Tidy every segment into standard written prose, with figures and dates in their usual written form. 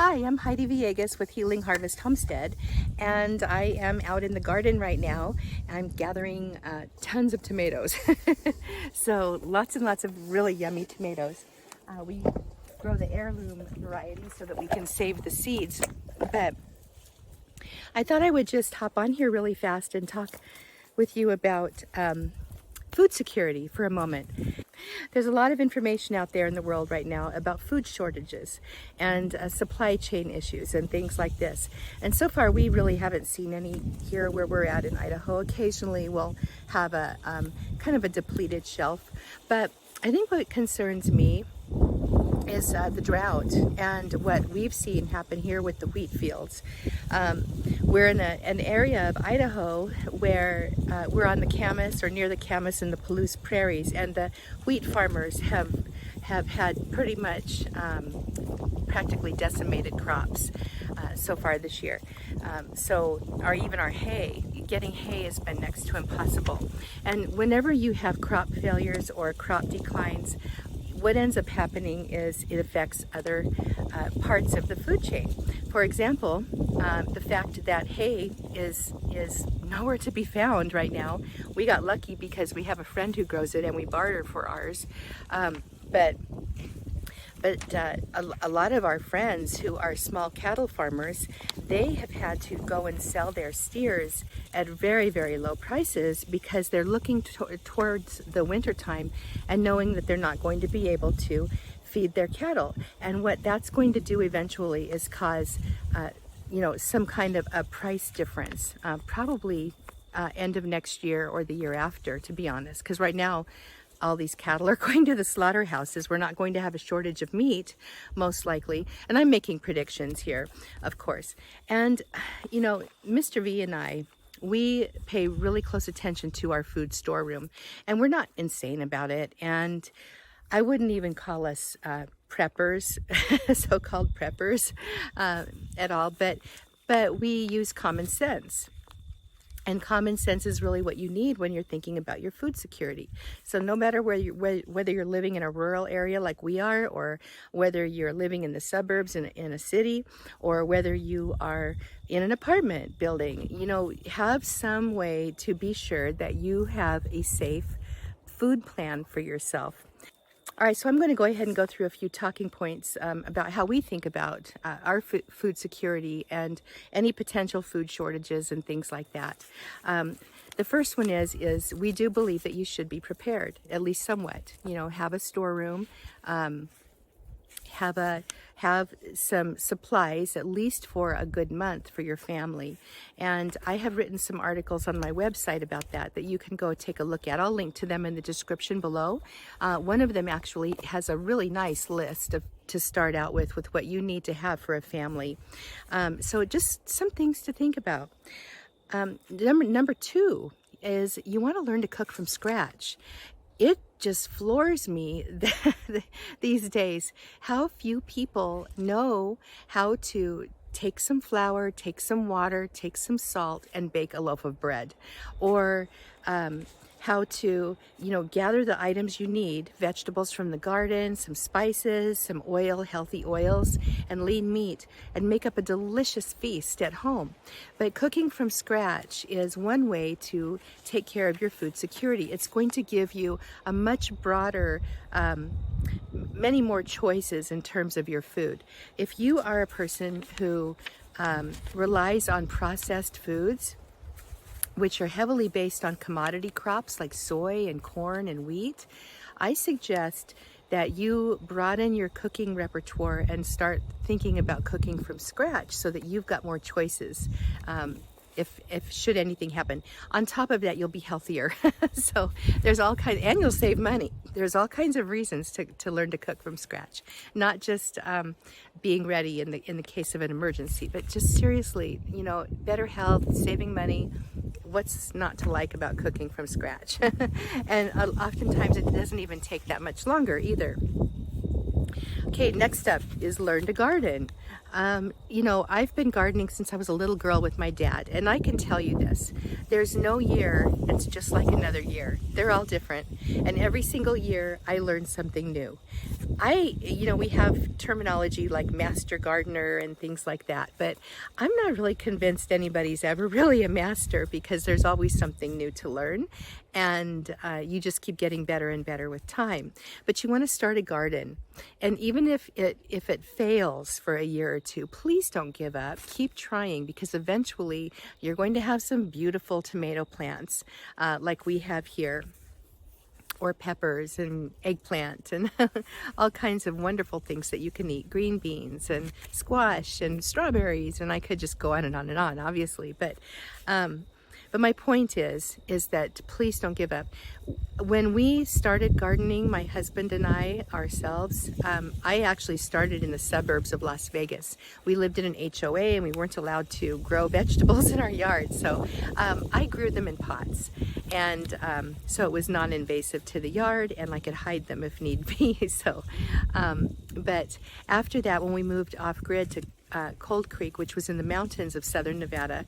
Hi, I'm Heidi Villegas with Healing Harvest Homestead, and I am out in the garden right now. I'm gathering tons of tomatoes. So lots and lots of really yummy tomatoes. We grow the heirloom variety so that we can save the seeds, but I thought I would just hop on here really fast and talk with you about food security for a moment. There's a lot of information out there in the world right now about food shortages and supply chain issues and things like this. And so far, we really haven't seen any here where we're at in Idaho. Occasionally, we'll have a kind of a depleted shelf. But I think what concerns me is the drought and what we've seen happen here with the wheat fields. We're in an area of Idaho where we're on the Camas or near the Camas and the Palouse prairies, and the wheat farmers have had pretty much practically decimated crops so far this year. Even our hay, getting hay has been next to impossible. And whenever you have crop failures or crop declines, what ends up happening is it affects other parts of the food chain. For example, the fact that hay is nowhere to be found right now. We got lucky because we have a friend who grows it and we barter for ours. But a lot of our friends who are small cattle farmers, they have had to go and sell their steers at very, very low prices because they're looking towards the winter time and knowing that they're not going to be able to feed their cattle. And what that's going to do eventually is cause, some kind of a price difference, probably end of next year or the year after, to be honest, because right now, all these cattle are going to the slaughterhouses. We're not going to have a shortage of meat, most likely. And I'm making predictions here, of course. And, Mr. V and I, we pay really close attention to our food storeroom. And we're not insane about it. And I wouldn't even call us preppers, so-called preppers at all. But we use common sense. And common sense is really what you need when you're thinking about your food security. So no matter whether you're living in a rural area like we are, or whether you're living in the suburbs in a city, or whether you are in an apartment building, have some way to be sure that you have a safe food plan for yourself. All right, so I'm going to go ahead and go through a few talking points about how we think about our food security and any potential food shortages and things like that. The first one is we do believe that you should be prepared, at least somewhat. Have a storeroom, have some supplies at least for a good month for your family. And I have written some articles on my website about that you can go take a look at. I'll link to them in the description below. One of them actually has a really nice list to start out with what you need to have for a family. So just some things to think about. Number two is you want to learn to cook from scratch. It just floors me these days how few people know how to take some flour, take some water, take some salt, and bake a loaf of bread. Or how to, gather the items you need, vegetables from the garden, some spices, some oil, healthy oils, and lean meat, and make up a delicious feast at home. But cooking from scratch is one way to take care of your food security. It's going to give you a much broader, many more choices in terms of your food. If you are a person who relies on processed foods, which are heavily based on commodity crops like soy and corn and wheat, I suggest that you broaden your cooking repertoire and start thinking about cooking from scratch so that you've got more choices if should anything happen. On top of that, you'll be healthier. So there's and you'll save money. There's all kinds of reasons to learn to cook from scratch, not just being ready in the case of an emergency, but just seriously, better health, saving money. What's not to like about cooking from scratch? And oftentimes it doesn't even take that much longer either. Okay, next up is learn to garden. You know, I've been gardening since I was a little girl with my dad, and I can tell you this, there's no year that's just like another year. They're all different, and every single year I learn something new. You know, we have terminology like master gardener and things like that, but I'm not really convinced anybody's ever really a master, because there's always something new to learn, and you just keep getting better and better with time. But you want to start a garden, and even if it fails for a year or two, please don't give up. Keep trying, because eventually you're going to have some beautiful tomato plants like we have here, or peppers and eggplant and all kinds of wonderful things that you can eat. Green beans and squash and strawberries, and I could just go on and on and on, obviously. But my point is that please don't give up. When we started gardening, my husband and I ourselves, I actually started in the suburbs of Las Vegas. We lived in an HOA and we weren't allowed to grow vegetables in our yard. So I grew them in pots. And so it was non-invasive to the yard, and I could hide them if need be. So, but after that, when we moved off-grid to Cold Creek, which was in the mountains of southern Nevada,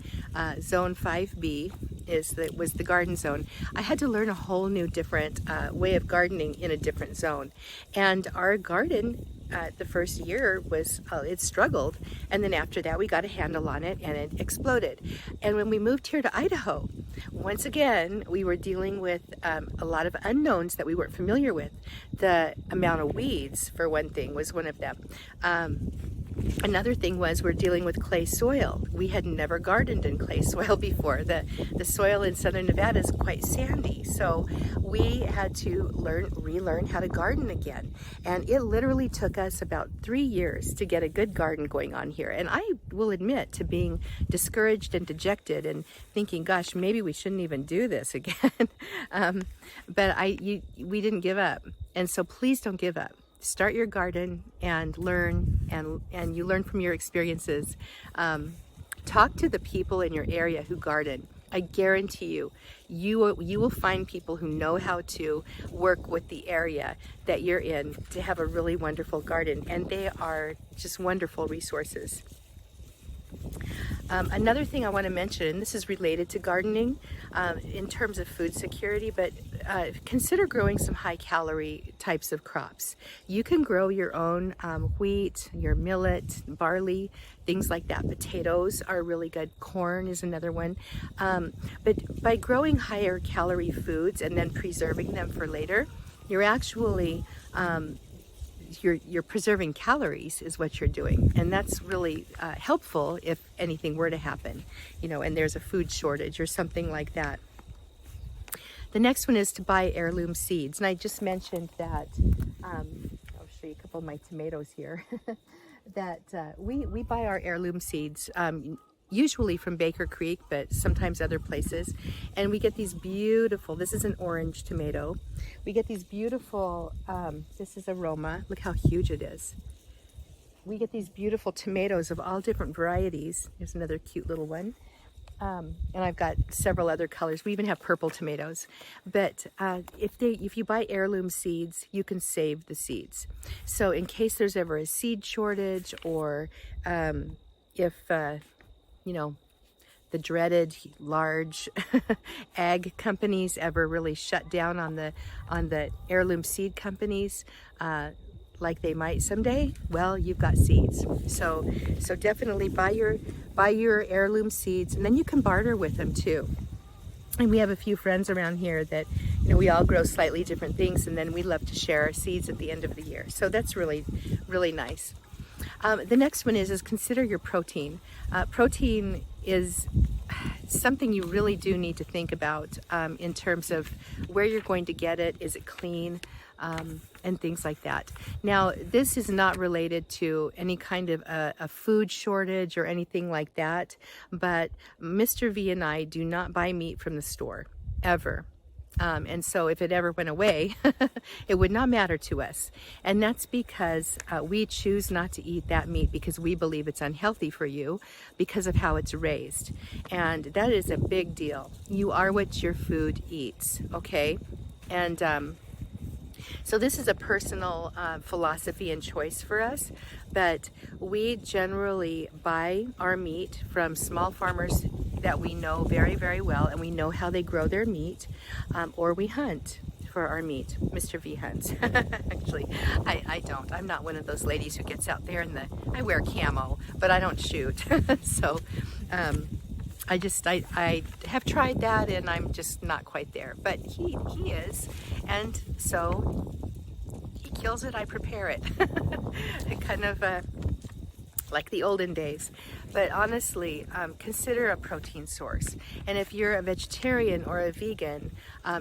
Zone 5B was the garden zone. I had to learn a whole new different way of gardening in a different zone. And our garden the first year was, it struggled. And then after that, we got a handle on it and it exploded. And when we moved here to Idaho, once again, we were dealing with a lot of unknowns that we weren't familiar with. The amount of weeds, for one thing, was one of them. Another thing was we're dealing with clay soil. We had never gardened in clay soil before. The soil in southern Nevada is quite sandy, so we had to relearn how to garden again. And it literally took us about 3 years to get a good garden going on here. And I will admit to being discouraged and dejected and thinking, gosh, maybe we shouldn't even do this again. But we didn't give up. And so please don't give up. Start your garden and learn, and you learn from your experiences. Talk to the people in your area who garden. I guarantee you will find people who know how to work with the area that you're in to have a really wonderful garden, and they are just wonderful resources. Another thing I want to mention, and this is related to gardening in terms of food security, but consider growing some high-calorie types of crops. You can grow your own wheat, your millet, barley, things like that. Potatoes are really good. Corn is another one. But by growing higher calorie foods and then preserving them for later, you're actually you're preserving calories is what you're doing, and that's really helpful if anything were to happen, you know, and there's a food shortage or something like that. The next one is to buy heirloom seeds, and I just mentioned that I'll show you a couple of my tomatoes here that we buy our heirloom seeds usually from Baker Creek, but sometimes other places. And we get these beautiful, this is an orange tomato. We get these beautiful, this is a Roma. Look how huge it is. We get these beautiful tomatoes of all different varieties. Here's another cute little one. And I've got several other colors. We even have purple tomatoes. But if you buy heirloom seeds, you can save the seeds. So in case there's ever a seed shortage, or if you know, the dreaded large ag companies ever really shut down on the heirloom seed companies, like they might someday, well, you've got seeds. So definitely buy your heirloom seeds, and then you can barter with them too. And we have a few friends around here that, you know, we all grow slightly different things, and then we love to share our seeds at the end of the year. So that's really, really nice. The next one is consider your protein. Protein is something you really do need to think about in terms of where you're going to get it. Is it clean? And things like that. Now, this is not related to any kind of a food shortage or anything like that, but Mr. V and I do not buy meat from the store, ever. And so if it ever went away, it would not matter to us. And that's because we choose not to eat that meat because we believe it's unhealthy for you because of how it's raised. And that is a big deal. You are what your food eats, okay? And So this is a personal philosophy and choice for us, but we generally buy our meat from small farmers that we know very, very well, and we know how they grow their meat, or we hunt for our meat. Mr. V hunts. Actually, I don't. I'm not one of those ladies who gets out there in the, I wear camo, but I don't shoot. So I have tried that, and I'm just not quite there, but he is, and so he kills it, I prepare it. Kind of like the olden days. But honestly, consider a protein source. And if you're a vegetarian or a vegan,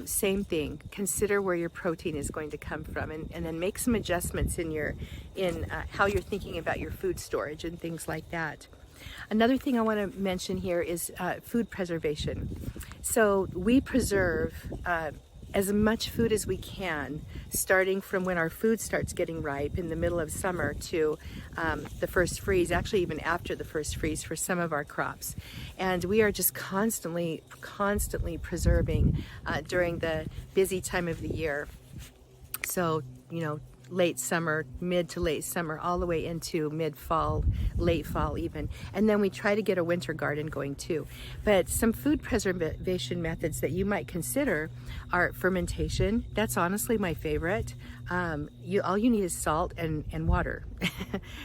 same thing. Consider where your protein is going to come from, and then make some adjustments in how you're thinking about your food storage and things like that. Another thing I want to mention here is food preservation. So we preserve as much food as we can, starting from when our food starts getting ripe in the middle of summer to the first freeze, actually even after the first freeze for some of our crops. And we are just constantly preserving during the busy time of the year. So, late summer, mid to late summer, all the way into mid-fall, late fall even. And then we try to get a winter garden going too. But some food preservation methods that you might consider are fermentation. That's honestly my favorite. All you need is salt and water,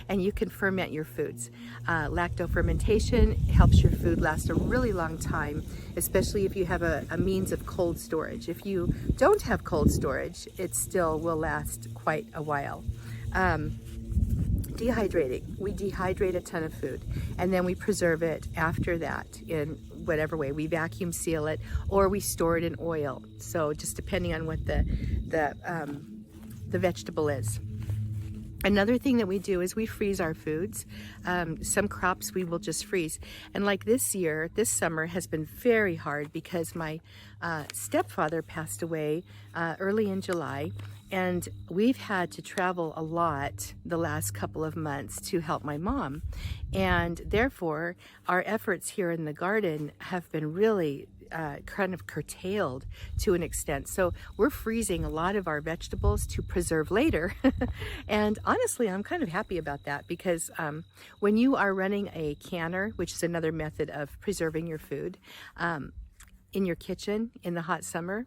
and you can ferment your foods. Lacto-fermentation helps your food last a really long time, especially if you have a means of cold storage. If you don't have cold storage, it still will last quite a while. Dehydrating. We dehydrate a ton of food, and then we preserve it after that in whatever way. We vacuum seal it, or we store it in oil. So just depending on what the vegetable is. Another thing that we do is we freeze our foods. Some crops we will just freeze. And like this summer has been very hard because my stepfather passed away early in July, and we've had to travel a lot the last couple of months to help my mom. And therefore, our efforts here in the garden have been really kind of curtailed to an extent. So we're freezing a lot of our vegetables to preserve later. And honestly, I'm kind of happy about that, because when you are running a canner, which is another method of preserving your food, in your kitchen in the hot summer,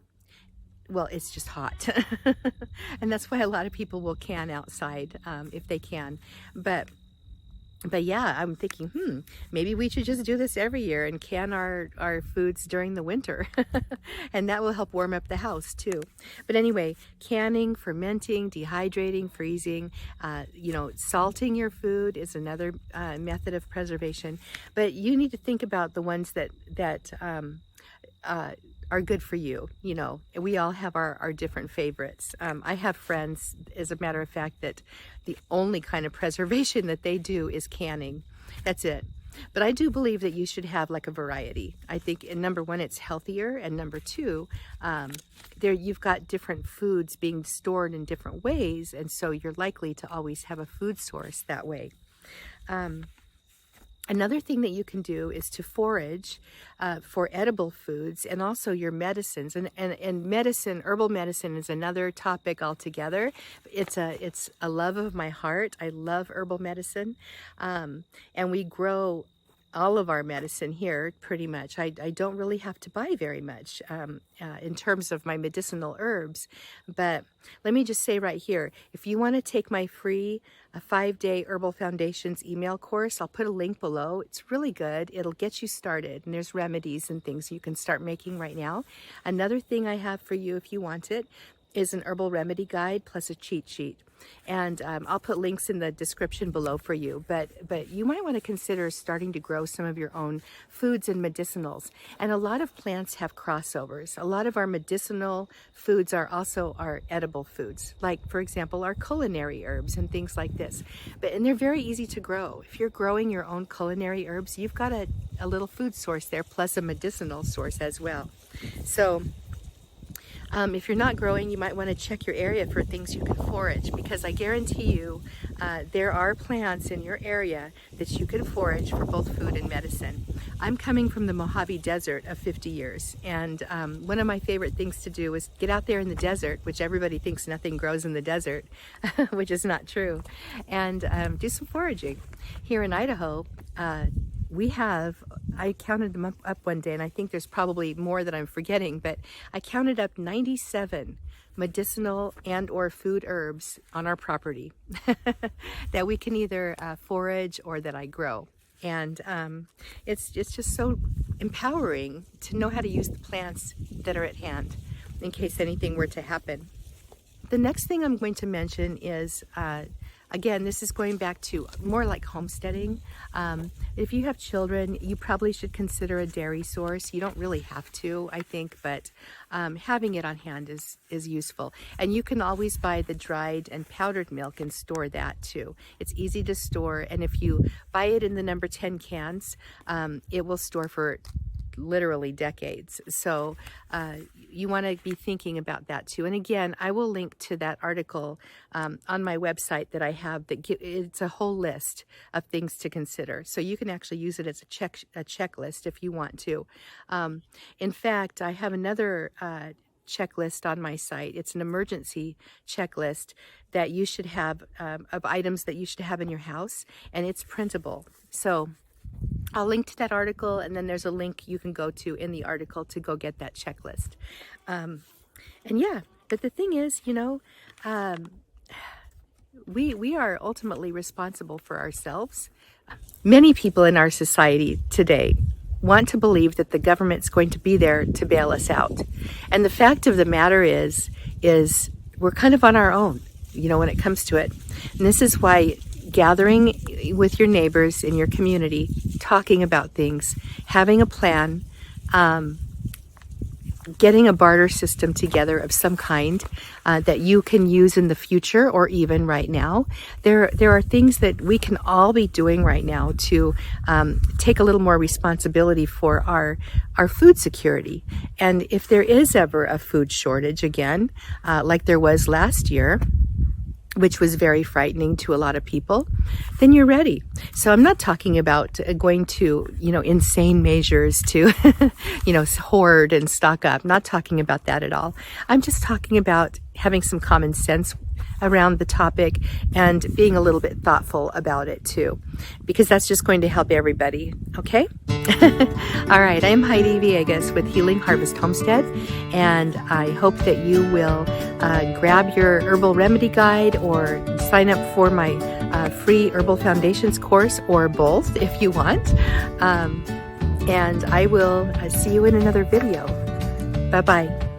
well, it's just hot. And that's why a lot of people will can outside if they can. But yeah, I'm thinking, maybe we should just do this every year and can our foods during the winter. And that will help warm up the house too. But anyway, canning, fermenting, dehydrating, freezing, salting your food is another method of preservation. But you need to think about the ones that are good for you. We all have our different favorites. I have friends, as a matter of fact, that the only kind of preservation that they do is canning. That's it. But I do believe that you should have like a variety. I think, number one, it's healthier, and number two, you've got different foods being stored in different ways, and so you're likely to always have a food source that way. Another thing that you can do is to forage for edible foods and also your medicines. And medicine, herbal medicine, is another topic altogether. It's a love of my heart. I love herbal medicine, and we grow all of our medicine here pretty much. I don't really have to buy very much in terms of my medicinal herbs. But let me just say right here, if you want to take my free 5-day Herbal Foundations email course, I'll put a link below. It's really good. It'll get you started, and there's remedies and things you can start making right now. Another thing I have for you, if you want it, is an herbal remedy guide plus a cheat sheet. And I'll put links in the description below for you. But you might want to consider starting to grow some of your own foods and medicinals. And a lot of plants have crossovers. A lot of our medicinal foods are also our edible foods, like, for example, our culinary herbs and things like this. And they're very easy to grow. If you're growing your own culinary herbs, you've got a little food source there, plus a medicinal source as well. So If you're not growing, you might want to check your area for things you can forage, because I guarantee you there are plants in your area that you can forage for both food and medicine. I'm coming from the Mojave Desert of 50 years, and one of my favorite things to do is get out there in the desert, which everybody thinks nothing grows in the desert, which is not true, and do some foraging. Here in Idaho, I counted them up one day, and I think there's probably more that I'm forgetting, but I counted up 97 medicinal and or food herbs on our property that we can either forage or that I grow. And it's just so empowering to know how to use the plants that are at hand in case anything were to happen. The next thing I'm going to mention is again, this is going back to more like homesteading. If you have children, you probably should consider a dairy source. You don't really have to, I think, but having it on hand is useful. And you can always buy the dried and powdered milk and store that too. It's easy to store, and if you buy it in the number 10 cans, it will store for literally decades. So you want to be thinking about that too. And again, I will link to that article on my website that I have it's a whole list of things to consider. So you can actually use it as a checklist if you want to. In fact, I have another checklist on my site. It's an emergency checklist that you should have of items that you should have in your house, and it's printable. So I'll link to that article, and then there's a link you can go to in the article to go get that checklist. And yeah, but the thing is, you know, we are ultimately responsible for ourselves. Many people in our society today want to believe that the government's going to be there to bail us out. And the fact of the matter is we're kind of on our own, you know, when it comes to it. And this is why gathering with your neighbors in your community, talking about things, having a plan, getting a barter system together of some kind that you can use in the future or even right now. There are things that we can all be doing right now to take a little more responsibility for our food security. And if there is ever a food shortage again, like there was last year, which was very frightening to a lot of people, then you're ready. So I'm not talking about going to, you know, insane measures to, you know, hoard and stock up. I'm not talking about that at all. I'm just talking about having some common sense around the topic and being a little bit thoughtful about it too, because that's just going to help everybody, okay? All right, I'm Heidi Villegas with Healing Harvest Homestead, and I hope that you will grab your herbal remedy guide or sign up for my free Herbal Foundations course, or both if you want. And I will see you in another video. Bye-bye.